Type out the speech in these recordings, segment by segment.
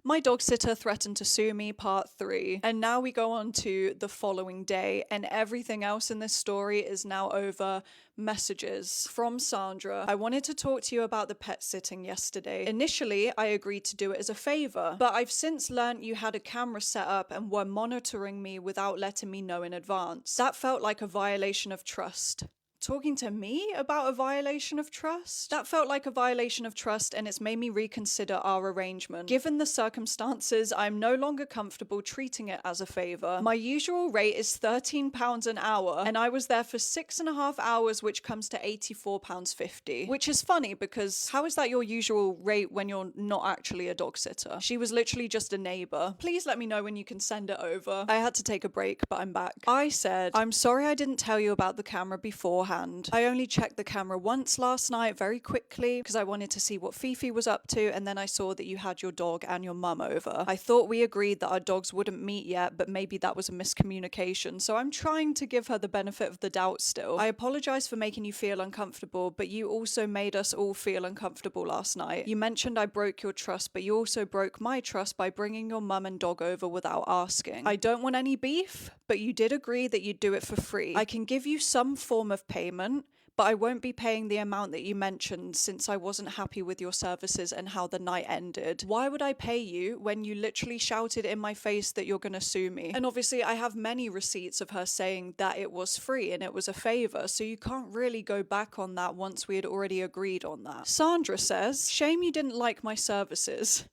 My dog sitter threatened to sue me, part 3. And now we go on to the following day, and everything else in this story is now over messages from Sandra. I wanted to talk to you about the pet sitting yesterday. Initially, I agreed to do it as a favor, but I've since learnt you had a camera set up and were monitoring me without letting me know in advance. That felt like a violation of trust. Talking to me about a violation of trust? That felt like a violation of trust, and it's made me reconsider our arrangement. Given the circumstances, I'm no longer comfortable treating it as a favor. My usual rate is £13 an hour, and I was there for 6.5 hours, which comes to £84.50. Which is funny because how is that your usual rate when you're not actually a dog sitter? She was literally just a neighbor. Please let me know when you can send it over. I had to take a break, but I'm back. I said, I'm sorry I didn't tell you about the camera beforehand. I only checked the camera once last night very quickly because I wanted to see what Fifi was up to, and then I saw that you had your dog and your mum over. I thought we agreed that our dogs wouldn't meet yet, but maybe that was a miscommunication, so I'm trying to give her the benefit of the doubt still. I apologize for making you feel uncomfortable, but you also made us all feel uncomfortable last night. You mentioned I broke your trust, but you also broke my trust by bringing your mum and dog over without asking. I don't want any beef, but you did agree that you'd do it for free. I can give you some form of payment, but I won't be paying the amount that you mentioned since I wasn't happy with your services and how the night ended. Why would I pay you when you literally shouted in my face that you're gonna sue me? And obviously I have many receipts of her saying that it was free and it was a favor, so you can't really go back on that once we had already agreed on that. Sandra says, shame you didn't like my services.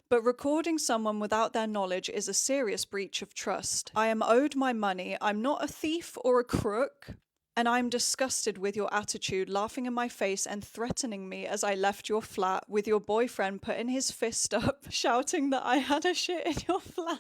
But recording someone without their knowledge is a serious breach of trust. I am owed my money. I'm not a thief or a crook. And I'm disgusted with your attitude, laughing in my face and threatening me as I left your flat, with your boyfriend putting his fist up, shouting that I had a shit in your flat.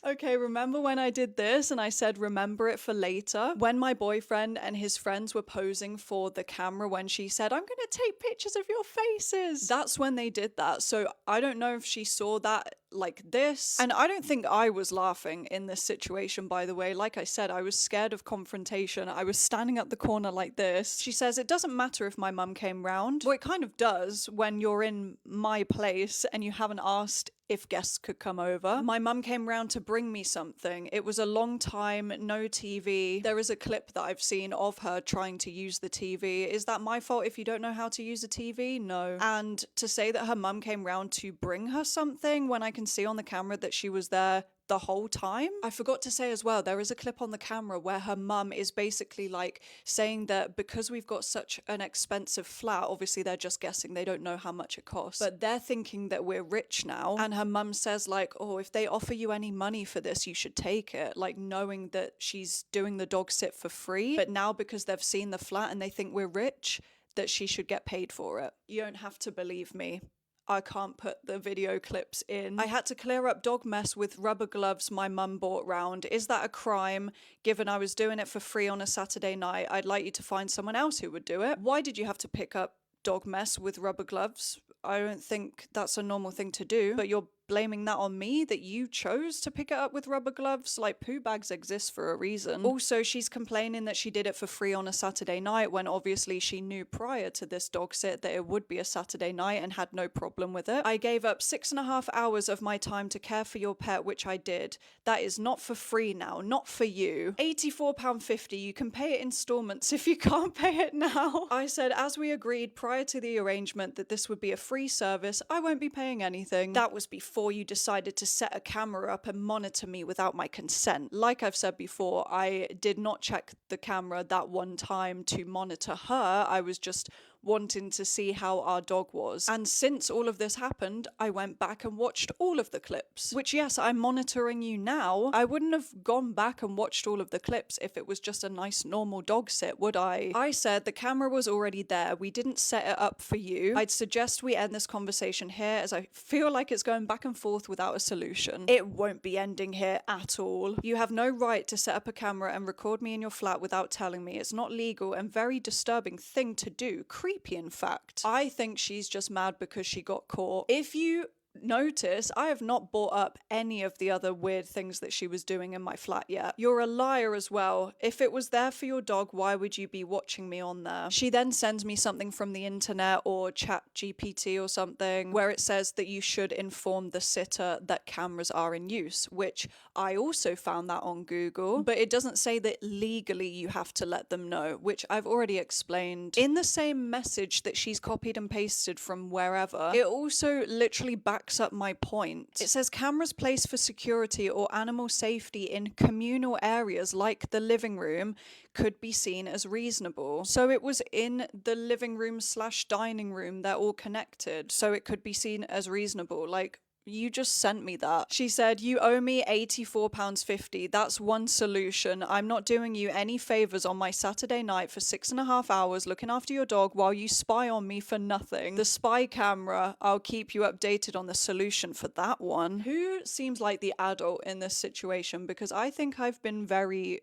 Okay, remember when I did this and I said remember it for later? When my boyfriend and his friends were posing for the camera when she said, I'm gonna take pictures of your faces. That's when they did that. So I don't know if she saw that like this. And I don't think I was laughing in this situation, by the way. Like I said, I was scared of confrontation. I was standing at the corner like this. She says, it doesn't matter if my mum came round. Well, it kind of does when you're in my place and you haven't asked if guests could come over. My mum came round to bring me something. It was a long time, no TV. There is a clip that I've seen of her trying to use the TV. Is that my fault if you don't know how to use a TV? No. And to say that her mum came round to bring her something when I can see on the camera that she was there the whole time. I forgot to say as well, there is a clip on the camera where her mum is basically like saying that because we've got such an expensive flat, obviously they're just guessing, they don't know how much it costs, but they're thinking that we're rich now. And her mum says like, oh, if they offer you any money for this, you should take it. Like knowing that she's doing the dog sit for free, but now because they've seen the flat and they think we're rich, that she should get paid for it. You don't have to believe me. I can't put the video clips in. I had to clear up dog mess with rubber gloves my mum bought round. Is that a crime? Given I was doing it for free on a Saturday night, I'd like you to find someone else who would do it. Why did you have to pick up dog mess with rubber gloves? I don't think that's a normal thing to do, but you're blaming that on me, that you chose to pick it up with rubber gloves? Like, poo bags exist for a reason. Also, she's complaining that she did it for free on a Saturday night when obviously she knew prior to this dog sit that it would be a Saturday night and had no problem with it. I gave up 6.5 hours of my time to care for your pet, which I did. That is not for free now, not for you. £84.50, you can pay it installments if you can't pay it now. I said, as we agreed prior to the arrangement that this would be a free service, I won't be paying anything. That was before you decided to set a camera up and monitor me without my consent. Like I've said before, I did not check the camera that one time to monitor her. I was just wanting to see how our dog was. And since all of this happened, I went back and watched all of the clips. Which, yes, I'm monitoring you now. I wouldn't have gone back and watched all of the clips if it was just a nice normal dog sit, would I? I said the camera was already there. We didn't set it up for you. I'd suggest we end this conversation here as I feel like it's going back and forth without a solution. It won't be ending here at all. You have no right to set up a camera and record me in your flat without telling me. It's not legal and very disturbing thing to do. Creepy, in fact. I think she's just mad because she got caught. If you notice, I have not brought up any of the other weird things that she was doing in my flat yet. You're a liar as well. If it was there for your dog, why would you be watching me on there? She then sends me something from the internet or chat GPT or something where it says that you should inform the sitter that cameras are in use, which I also found that on Google, but it doesn't say that legally you have to let them know, which I've already explained. In the same message that she's copied and pasted from wherever, it also literally backs up my point. It says cameras placed for security or animal safety in communal areas like the living room could be seen as reasonable. So it was in the living room / dining room, they're all connected, so it could be seen as reasonable. Like, you just sent me that. She said, you owe me £84.50. That's one solution. I'm not doing you any favours on my Saturday night for 6.5 hours looking after your dog while you spy on me for nothing. The spy camera, I'll keep you updated on the solution for that one. Who seems like the adult in this situation? Because I think I've been very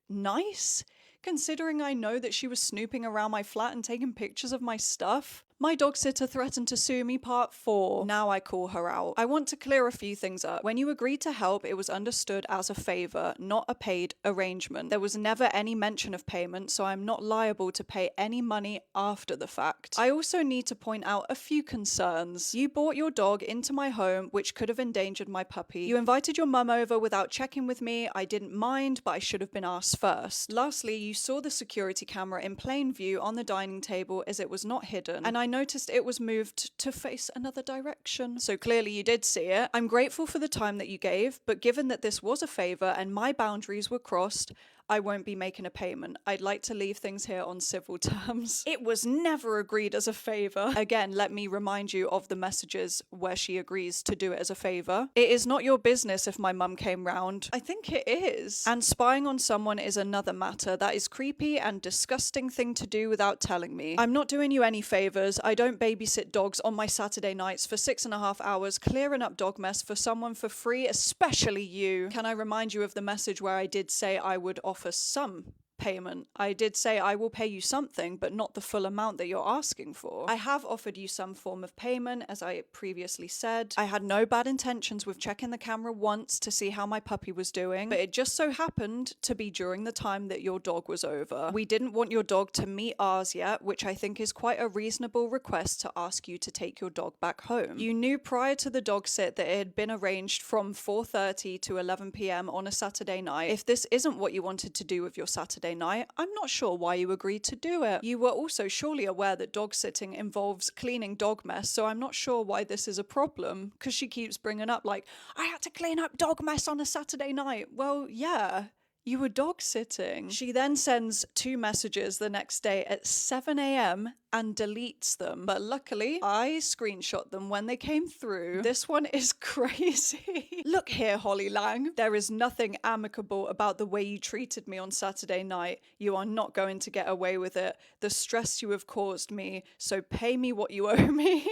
nice, considering I know that she was snooping around my flat and taking pictures of my stuff. My dog sitter threatened to sue me, part 4. Now I call her out. I want to clear a few things up. When you agreed to help, it was understood as a favour, not a paid arrangement. There was never any mention of payment, so I'm not liable to pay any money after the fact. I also need to point out a few concerns. You brought your dog into my home, which could have endangered my puppy. You invited your mum over without checking with me. I didn't mind, but I should have been asked first. Lastly, you saw the security camera in plain view on the dining table as it was not hidden, and I noticed it was moved to face another direction. So clearly you did see it. I'm grateful for the time that you gave, but given that this was a favour and my boundaries were crossed, I won't be making a payment. I'd like to leave things here on civil terms. It was never agreed as a favour. Again, let me remind you of the messages where she agrees to do it as a favour. It is not your business if my mum came round. I think it is. And spying on someone is another matter. That is creepy and disgusting thing to do without telling me. I'm not doing you any favours. I don't babysit dogs on my Saturday nights for 6.5 hours clearing up dog mess for someone for free, especially you. Can I remind you of the message where I did say I would offer some payment? I did say I will pay you something, but not the full amount that you're asking for. I have offered you some form of payment, as I previously said. I had no bad intentions with checking the camera once to see how my puppy was doing, but it just so happened to be during the time that your dog was over. We didn't want your dog to meet ours yet, which I think is quite a reasonable request to ask you to take your dog back home. You knew prior to the dog sit that it had been arranged from 4:30 to 11 p.m. on a Saturday night. If this isn't what you wanted to do with your Saturday night, I'm not sure why you agreed to do it. You were also surely aware that dog sitting involves cleaning dog mess, so I'm not sure why this is a problem, because she keeps bringing up like, I had to clean up dog mess on a Saturday night. Well, yeah. You were dog sitting. She then sends 2 messages the next day at 7 a.m. and deletes them. But luckily, I screenshot them when they came through. This one is crazy. Look here, Holly Lang. There is nothing amicable about the way you treated me on Saturday night. You are not going to get away with it. The stress you have caused me, so pay me what you owe me.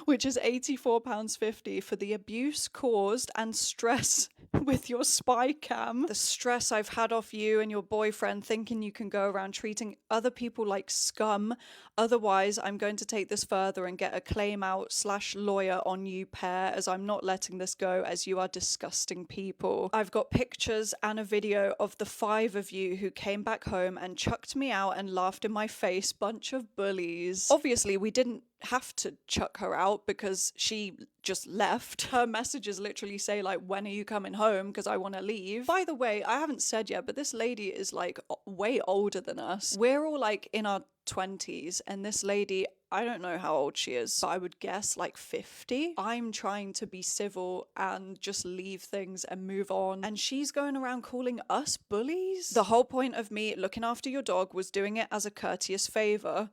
Which is £84.50 for the abuse caused and stress with your spy cam. The stress I've had off you and your boyfriend thinking you can go around treating other people like scum. Otherwise, I'm going to take this further and get a claim out / lawyer on you pair, as I'm not letting this go, as you are disgusting people. I've got pictures and a video of the 5 of you who came back home and chucked me out and laughed in my face. Bunch of bullies. Obviously, we didn't have to chuck her out because she just left. Her messages literally say like, when are you coming home, because I want to leave. By the way, I haven't said yet, but this lady is like way older than us. We're all like in our 20s, and this lady, I don't know how old she is, but I would guess like 50. I'm trying to be civil and just leave things and move on, and she's going around calling us bullies. The whole point of me looking after your dog was doing it as a courteous favor.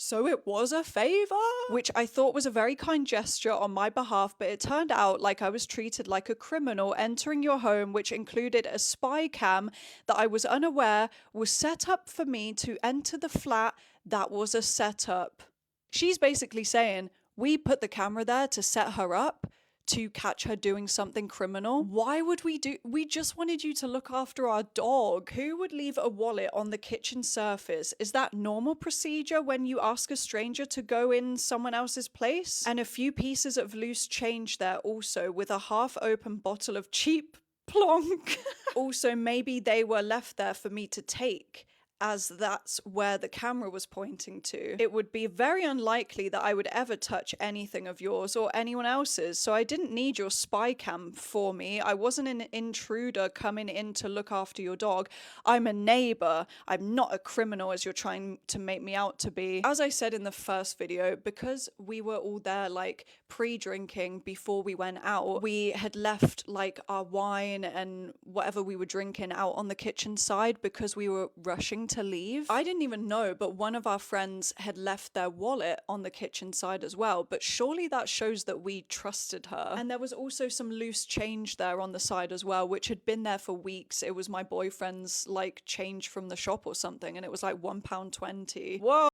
So it was a favour? Which I thought was a very kind gesture on my behalf, but it turned out like I was treated like a criminal entering your home, which included a spy cam that I was unaware was set up for me to enter the flat. That was a setup. She's basically saying, we put the camera there to set her up to catch her doing something criminal. Why would we just wanted you to look after our dog. Who would leave a wallet on the kitchen surface? Is that normal procedure when you ask a stranger to go in someone else's place? And a few pieces of loose change there also, with a half open bottle of cheap plonk. Also, maybe they were left there for me to take, as that's where the camera was pointing to. It would be very unlikely that I would ever touch anything of yours or anyone else's, so I didn't need your spy cam for me. I wasn't an intruder coming in to look after your dog. I'm a neighbor. I'm not a criminal as you're trying to make me out to be. As I said in the first video, because we were all there like pre-drinking before we went out, we had left like our wine and whatever we were drinking out on the kitchen side because we were rushing to leave. I didn't even know, but one of our friends had left their wallet on the kitchen side as well, but surely that shows that we trusted her. And there was also some loose change there on the side as well, which had been there for weeks. It was my boyfriend's like change from the shop or something, and it was like £1.20. Whoa.